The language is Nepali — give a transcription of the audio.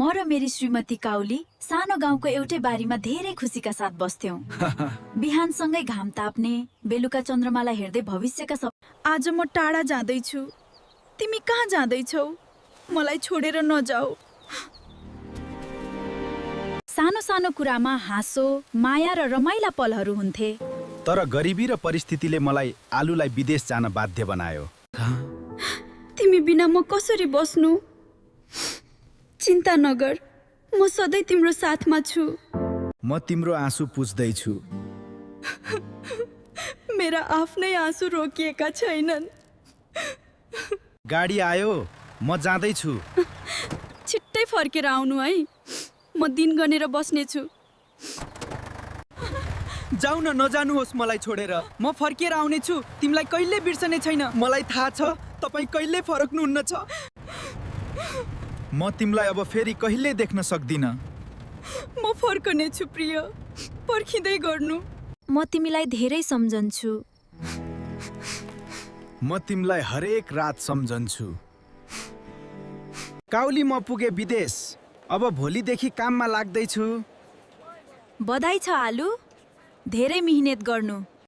म र मेरी श्रीमती काउली सानो गाउँको एउटै बारीमा धेरै खुसीका साथ बस्थ्यौं। बिहानसँगै घाम ताप्ने, बेलुका चन्द्रमालाई हेर्दै भविष्यका आज म टाढा जाँदैछु। तिमी कहाँ जाँदैछौ? मलाई छोडेर नजाऊ। सानो सानो कुरामा हाँसो, माया र रमाइला पलहरू हुन्थे। तर गरिबी र परिस्थितिले मलाई आलुलाई विदेश जान बाध्य बनायो। तिमी बिना म कसरी बस्नु? चिन्ता नगर, म सधैँ तिम्रो साथमा छु। म तिम्रो आँसु पुछ्दैछु। मेरा आफ्नै आँसु रोकिएका छैनन्। गाडी आयो, म जाँदैछु। छिट्टै फर्केर आउनु है, म दिन गनेर बस्नेछु। जाऊ न, नजानुहोस् मलाई छोडेर। म फर्किएर आउनेछु, तिमीलाई कहिले बिर्सने छैन। मलाई थाहा छ तपाईँ कहिले फर्कनुहुन्न छ। म तिमीलाई अब फेरि कहिले देख्न सक्दिन। म फर्कनेछु प्रिय, पर्खिँदै गर्नु। म तिमीलाई धेरै सम्झन्छु। म तिमीलाई हरेक रात सम्झन्छु। काउली, म पुगे विदेश। अब भोलिदेखि काममा लाग्दैछु। बधाई छ आलु, धेरै मिहिनेत गर्नु।